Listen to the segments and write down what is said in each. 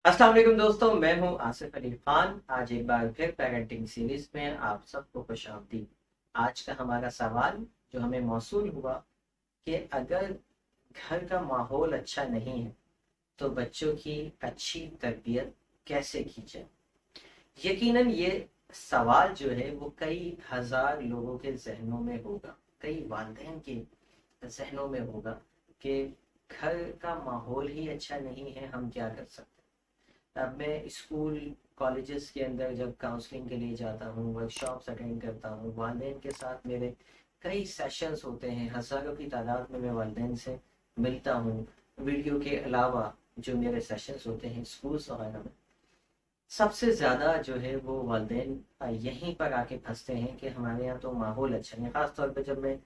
अस्सलाम वालेकुम दोस्तों, मैं हूं आसिफ अली खान। आज एक बार फिर पेरेंटिंग सीरीज में आप सबको खुशामदीद। आज का हमारा सवाल जो हमें मौसूल हुआ कि अगर घर का माहौल अच्छा नहीं है तो बच्चों की अच्छी तरबियत कैसे की जाए। यकीनन ये सवाल जो है वो कई हजार लोगों के जहनों में होगा, कई वालिदैन के जहनों में होगा कि घर का माहौल ही अच्छा नहीं है, हम क्या कर सकते। अब मैं स्कूल कॉलेजेस के अंदर जब काउंसलिंग के लिए जाता हूँ, वर्कशॉप्स अटेंड करता हूँ, वालिदैन के साथ मेरे कई सेशंस होते हैं, हज़ारों की तादाद में मैं वालिदैन से मिलता हूँ। वीडियो के अलावा जो मेरे सेशंस होते हैं स्कूल्स वगैरह में, सबसे ज़्यादा जो है वो वालिदैन यहीं पर आके फंसते हैं कि हमारे यहाँ तो माहौल अच्छा नहीं है। ख़ास तौर पे जब मैं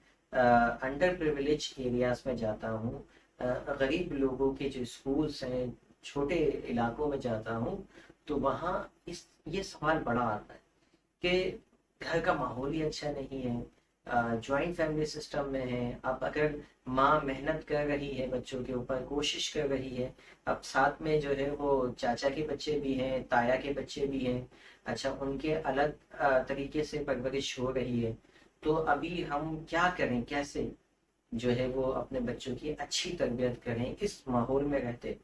अंडर प्रिविलेज एरियाज़ में जाता हूँ, गरीब लोगों के जो स्कूल्स हैं, छोटे इलाकों में जाता हूँ, तो वहाँ इस ये सवाल बड़ा आता है कि घर का माहौल ही अच्छा नहीं है। जॉइंट फैमिली सिस्टम में है। अब अगर माँ मेहनत कर रही है, बच्चों के ऊपर कोशिश कर रही है, अब साथ में जो है वो चाचा के बच्चे भी हैं, ताया के बच्चे भी हैं, अच्छा उनके अलग तरीके से परवरिश हो रही है। तो अभी हम क्या करें, कैसे जो है वो अपने बच्चों की अच्छी तरबियत करें इस माहौल में रहते।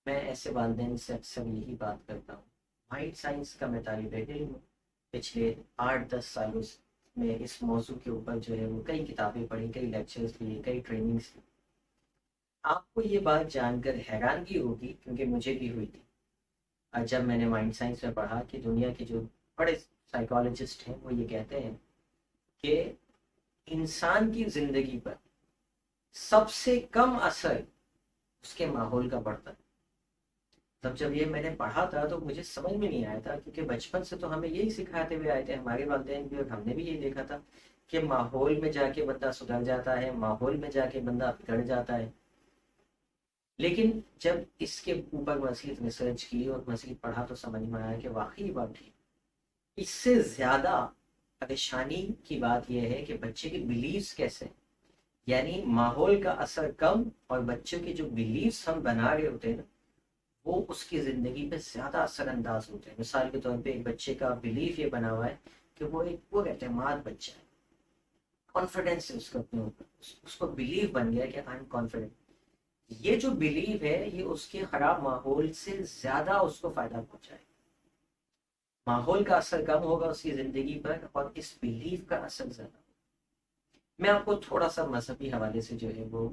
मैं ऐसे वालिदैन से अक्सर यही बात करता हूँ। माइंड साइंस का मैं तालिब इल्म हूँ। पिछले 8-10 सालों में इस मौजू के ऊपर जो है वो कई किताबें पढ़ी, कई लेक्चर्स लिए, कई ट्रेनिंग्स ली। आपको ये बात जानकर हैरानगी होगी, क्योंकि मुझे भी हुई थी। और जब मैंने माइंड साइंस में पढ़ा कि दुनिया के जो बड़े साइकोलॉजिस्ट हैं वो ये कहते हैं कि इंसान की जिंदगी पर सबसे कम असर उसके माहौल का पड़ता है। तब जब ये मैंने पढ़ा था तो मुझे समझ में नहीं आया था, क्योंकि बचपन से तो हमें यही सिखाते हुए आए थे हमारे वालिदैन भी, और हमने भी यही देखा था कि माहौल में जाके बंदा सुधर जाता है, माहौल में जाके बंदा बिगड़ जाता है। लेकिन जब इसके ऊपर मज़ीद रिसर्च की और मज़ीद पढ़ा तो समझ में आया कि वाकई बात ठीक। इससे ज़्यादा परेशानी की बात यह है कि बच्चे के बिलीव्स कैसे हैं। यानी माहौल का असर कम, और बच्चों के जो बिलीव्स हम बना रहे होते हैं वो उसकी ज़िंदगी पे ज़्यादा असरअंदाज होते हैं। मिसाल के तौर पे एक बच्चे का बिलीफ ये बना हुआ है कि वो एक वो एतमाद बच्चा है, कॉन्फिडेंस है उसका अपने ऊपर, उसको बिलीव बन गया कि आई एम कॉन्फिडेंट। ये जो बिलीव है ये उसके खराब माहौल से ज़्यादा उसको फ़ायदा पहुंचाए। माहौल का असर कम होगा उसकी ज़िंदगी पर और इस बिलीव का असर ज़्यादा। मैं आपको थोड़ा सा मजहबी हवाले से जो है वो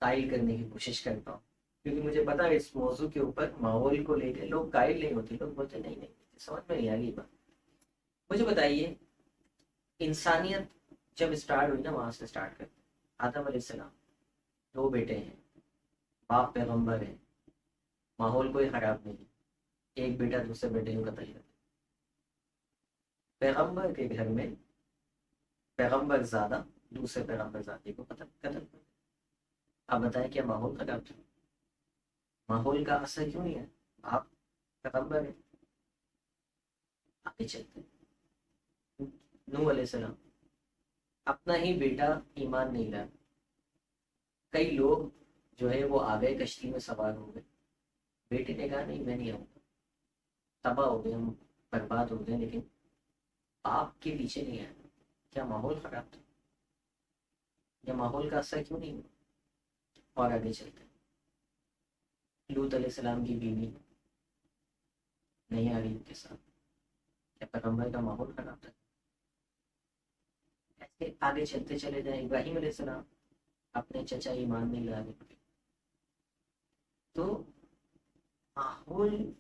कायल करने की कोशिश करता हूँ, क्योंकि मुझे पता है इस मौजू के ऊपर माहौल को लेकर लोग कायल नहीं होते, लोग बोलते नहीं नहीं, समझ में नहीं आ रही बात। मुझे बताइए, इंसानियत जब स्टार्ट हुई ना, वहां से स्टार्ट करते। आदम अलैहिस्सलाम, दो बेटे हैं, बाप पैगंबर है, माहौल कोई खराब नहीं है, एक बेटा दूसरे बेटे को कत्ल कर। पैगंबर के घर में पैगंबर ज्यादा दूसरे पैगंबर जाति को कत्ल कत्ल कर। आप बताएं क्या माहौल खराब था? माहौल का असर क्यों नहीं है? आप पैगंबर है। आगे चलते हैं। नूह अलैहिस्सलाम, अपना ही बेटा ईमान नहीं लाया। कई लोग जो है वो आ गए, कश्ती में सवार हो गए, बेटे ने कहा नहीं मैं नहीं आऊंगा, तबाह हो गए हम, बर्बाद हो गए, लेकिन बाप के पीछे नहीं आया। क्या माहौल खराब था? या माहौल का असर क्यों नहीं हुआ? और आगे चलते हैं। लूत अलैहिस्सलाम की बीवी नहीं आ रही उनके साथ, क्या पैगंबर का माहौल खराब था? ऐसे आगे चलते चले जाए। इब्राहिम अलैहिस्सलाम, अपने चचा ईमान नहीं ला रहे। तो माहौल,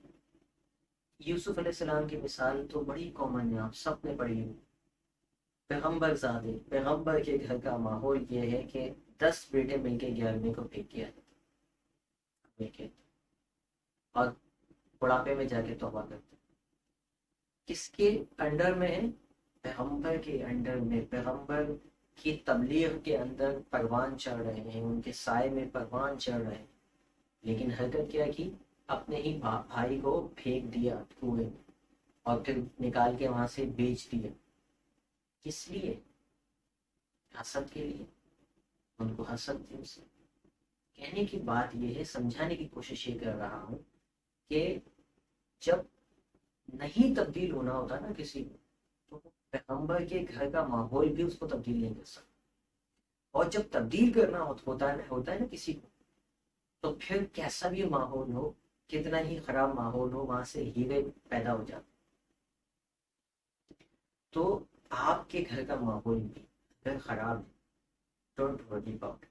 यूसुफ अलैहिस्सलाम की मिसाल तो बड़ी कॉमन है, आप सब ने पढ़ी है। पैगंबर ज़ादे, पैगंबर के घर का माहौल ये है कि 10 बेटे मिलके 11वें को फेंक किया देखे, और बुढ़ापे में जाके तौबा करते। किसके अंडर में है? पैगंबर के अंडर में। पैगंबर की तबलीग के अंदर परवान चढ़ रहे हैं, उनके साय में परवान चढ़ रहे हैं, लेकिन हरकत क्या की? अपने ही भाई को फेंक दिया कुएं में, और फिर निकाल के वहां से बेच दिया। किस लिए? हसद के लिए। उनको हसद थी उससे। कहने की बात यह है, समझाने की कोशिश ये कर रहा हूँ کہ جب نہیں تبدیل ہونا ہوتا نا کسی کو، تو پیغمبر کے گھر کا ماحول بھی اس کو تبدیل نہیں کر سکتا، اور جب تبدیل کرنا ہوتا ہے نا کسی کو، تو پھر کیسا بھی ماحول ہو، کتنا ہی خراب ماحول ہو، وہاں سے ہیرے پیدا ہو جاتے۔ تو آپ کے گھر کا ماحول بھی اگر خراب ہے، ڈونٹ وری اباؤٹ،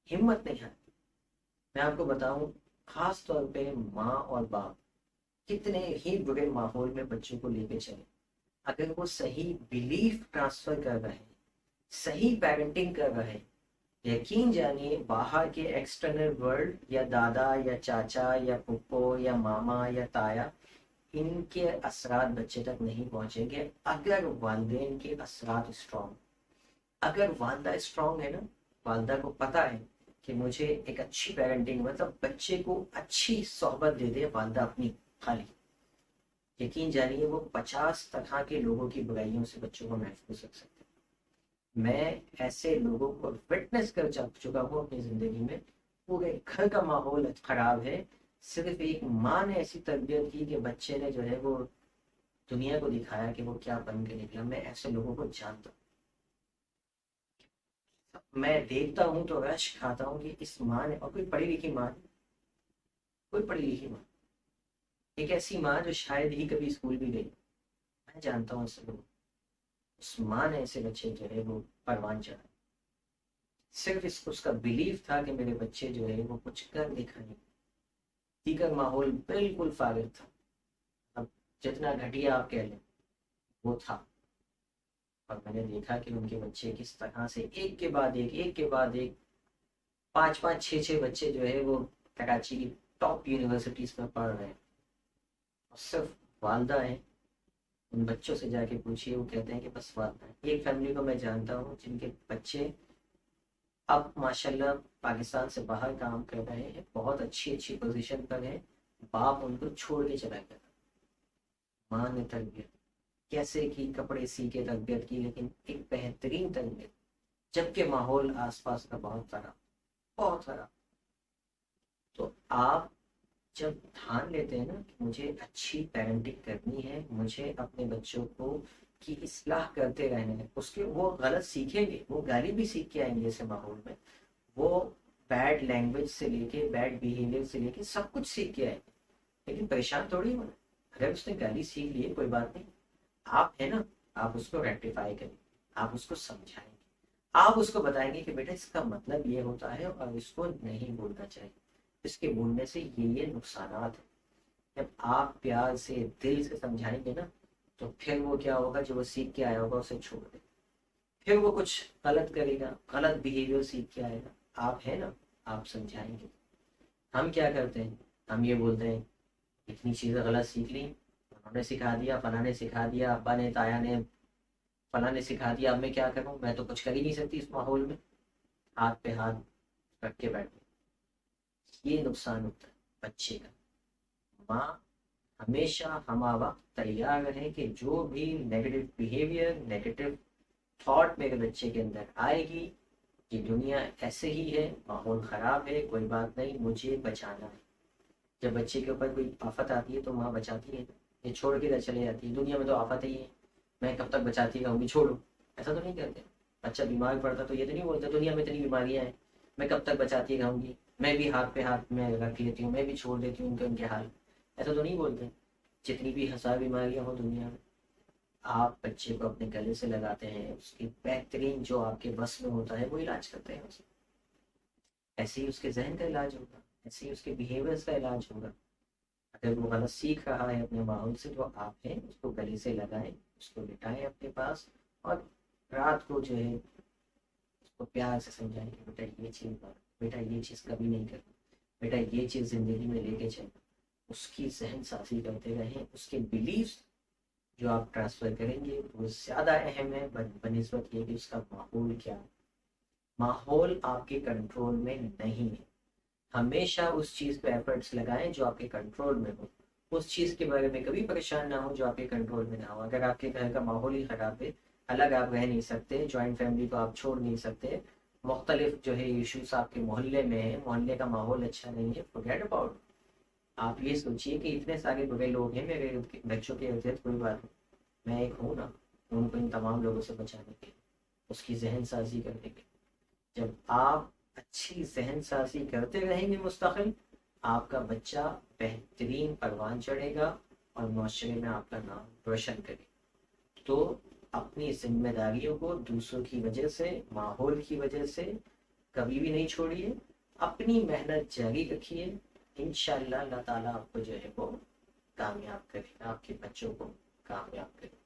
ہمت نہیں آتی۔ میں آپ کو بتاؤں، خاص طور پہ ماں اور باپ کتنے ہی برے ماحول میں بچوں کو لے کے چلے، اگر وہ صحیح بلیف ٹرانسفر کر رہے ہیں، صحیح پیرنٹنگ کر رہے ہیں، یقین جانیے باہر کے ایکسٹرنل ورلڈ یا دادا یا چاچا یا پھپھو یا ماما یا تایا، ان کے اثرات بچے تک نہیں پہنچیں گے اگر والدین کے اثرات اسٹرانگ۔ اگر والدہ اسٹرانگ ہے نا، والدہ کو پتا ہے کہ مجھے ایک اچھی پیرنٹنگ، مطلب بچے کو اچھی صحبت دے دے والدہ اپنی خالی، یقین جانیے وہ 50 طرح کے لوگوں کی برائیوں سے بچوں کو محفوظ رکھ سکتے ہیں۔ میں ایسے لوگوں کو وٹنس کر چکا ہوں اپنی زندگی میں، پورے گھر کا ماحول خراب ہے، صرف ایک ماں نے ایسی تربیت کی کہ بچے نے جو ہے وہ دنیا کو دکھایا کہ وہ کیا بن کے نکلا۔ میں ایسے لوگوں کو جانتا ہوں، میں دیکھتا ہوں تو رش کھاتا ہوں کہ اس ماں نے، اور کوئی پڑھی لکھی ماں، کوئی پڑھی لکھی ماں، ایک ایسی ماں جو شاید ہی کبھی اسکول بھی گئی، میں جانتا ہوں ایسے لوگ، اس ماں نے ایسے بچے جو ہے وہ پروان چڑھا، صرف اس کا بلیف تھا کہ میرے بچے جو ہے وہ کچھ کر دکھائیں، دیگر ماحول بالکل فارغ تھا، اب جتنا گھٹیا آپ کہہ لیں وہ تھا۔ اور میں نے دیکھا کہ ان کے بچے کس طرح سے ایک کے بعد ایک 5 5 6 6 بچے جو ہے وہ کراچی کی ٹاپ یونیورسٹیز میں پڑھ رہے ہیں، اور صرف والدہ ہیں۔ ان بچوں سے جا کے پوچھیے، وہ کہتے ہیں کہ بس والدہ ہے۔ ایک فیملی کو میں جانتا ہوں جن کے بچے اب ماشاءاللہ پاکستان سے باہر کام کر رہے ہیں، بہت اچھی پوزیشن پر ہیں، باپ ان کو چھوڑ کے چلا گیا، ماں نے تربیت کیسے کی، کپڑے سی کے تربیت کی، لیکن ایک بہترین تربیت، جبکہ ماحول آس پاس کا بہت بہت خراب۔ تو آپ جب ٹھان لیتے ہیں نا کہ مجھے اچھی پیرنٹنگ کرنی ہے، مجھے اپنے بچوں کو کی اصلاح کرتے رہنا ہے، اس کے وہ غلط سیکھیں گے، وہ گالی بھی سیکھ کے آئیں گے ایسے ماحول میں، وہ بیڈ لینگویج سے لے کے بیڈ بیہیویئر سے لے کے سب کچھ سیکھ کے آئیں گے، لیکن پریشان تھوڑی ہونا۔ اگر اس نے گالی سیکھ لی کوئی بات نہیں، آپ ہے نا، آپ اس کو ریکٹیفائی کریں، آپ اس کو سمجھائیں گے، آپ اس کو بتائیں گے کہ بیٹا اس کا مطلب یہ ہوتا ہے اور اس کو نہیں بولنا چاہیے، اس کے بولنے سے یہ نقصانات ہیں۔ جب آپ پیار سے دل سے سمجھائیں گے نا، تو پھر وہ کیا ہوگا، جو وہ سیکھ کے آیا ہوگا اسے چھوڑ دے، پھر وہ کچھ غلط کرے گا، غلط بیہیویئر سیکھ کے آئے گا، آپ ہے نا، آپ سمجھائیں گے۔ ہم کیا کرتے ہیں، ہم یہ بولتے ہیں اتنی چیزیں غلط سیکھ لی، انہوں نے سکھا دیا، فلاں نے سکھا دیا، ابا نے، تایا نے، فلاں نے سکھا دیا، اب میں کیا کروں، میں تو کچھ کر ہی نہیں سکتی اس ماحول میں، ہاتھ پہ ہاتھ رکھ کے بیٹھ۔ یہ نقصان ہوتا ہے بچے کا۔ ماں ہمیشہ ہمہ وقت تیار رہے کہ جو بھی نیگیٹو بیہیویئر، نیگیٹو تھاٹ میرے بچے کے اندر آئے گی، یہ دنیا ایسے ہی ہے، ماحول خراب ہے، کوئی بات نہیں، مجھے بچانا ہے۔ جب بچے کے اوپر کوئی آفت آتی ہے تو ماں بچاتی ہے، یہ چھوڑ کے چلے جاتی ہے، دنیا میں تو آفت ہی ہے، میں کب تک بچاتی رہوں گی، چھوڑو، ایسا تو نہیں کرتے۔ بچہ بیمار پڑتا تو یہ تو نہیں بولتے دنیا میں اتنی بیماریاں ہیں، میں کب تک بچاتی رہوں گی، میں بھی ہاتھ پہ ہاتھ میں رکھ لیتی ہوں، میں بھی چھوڑ دیتی ہوں ان کے حال، ایسا تو نہیں بولتے۔ جتنی بھی ہزار بیماریاں ہوں دنیا میں، آپ بچے کو اپنے گلے سے لگاتے ہیں، اس کی بہترین جو آپ کے بس میں ہوتا ہے وہ علاج کرتے ہیں اسے، ایسے ہی اس کے ذہن کا علاج ہوگا، ایسے ہی اس کے بیہیویئر کا علاج ہوگا۔ اگر وہ غلط سیکھ رہا ہے اپنے ماحول سے، تو آپ ہیں اس کو گلے سے لگائیں، اس کو بٹھائیں اپنے پاس، اور رات کو جو ہے اس کو پیار سے سمجھائیں کہ بیٹا یہ چیز، بیٹا یہ چیز کبھی نہیں کرنا، بیٹا یہ چیز زندگی میں لے کے چلنا۔ اس کی ذہن سازی کرتے رہیں، اس کے بلیفس جو آپ ٹرانسفر کریں گے وہ زیادہ اہم ہے بنسبت یہ کہ اس کا ماحول کیا ہے۔ ماحول آپ کے کنٹرول میں نہیں ہے، ہمیشہ اس چیز پہ ایفرٹس لگائیں جو آپ کے کنٹرول میں ہو، اس چیز کے بارے میں کبھی پریشان نہ ہو جو آپ کے کنٹرول میں نہ ہو۔ اگر آپ کے گھر کا ماحول ہی خراب ہے، الگ آپ رہ نہیں سکتے، جوائنٹ فیملی کو آپ چھوڑ نہیں سکتے، مختلف جو ہے ایشوز آپ کے محلے میں ہیں، محلے کا ماحول اچھا نہیں ہے، forget about it۔ आप ये सोचिए कि इतने सारे बुरे लोग हैं मेरे बच्चों के इर्द गिर्द, कोई बात नहीं, मैं एक हूँ ना उनको इन तमाम लोगों से बचाने के लिए, उसकी जहन साजी करने के लिए। जब आप अच्छी जहन साजी करते रहेंगे मुस्तकिल, आपका बच्चा बेहतरीन परवान चढ़ेगा और माशरे में आपका नाम रोशन करेगा। तो अपनी जिम्मेदारियों को दूसरों की वजह से, माहौल की वजह से कभी भी नहीं छोड़िए, अपनी मेहनत जारी रखिए। इंशाअल्लाह अल्लाह ताला आपको जो है वो कामयाब करेगा, आपके बच्चों को कामयाब करेगा।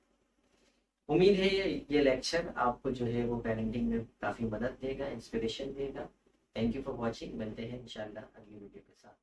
उम्मीद है ये लेक्चर आपको जो है वो पेरेंटिंग में काफ़ी मदद देगा, इंस्पिरेशन देगा। Thank you for watching. मिलते हैं इंशाअल्लाह अगली वीडियो के साथ।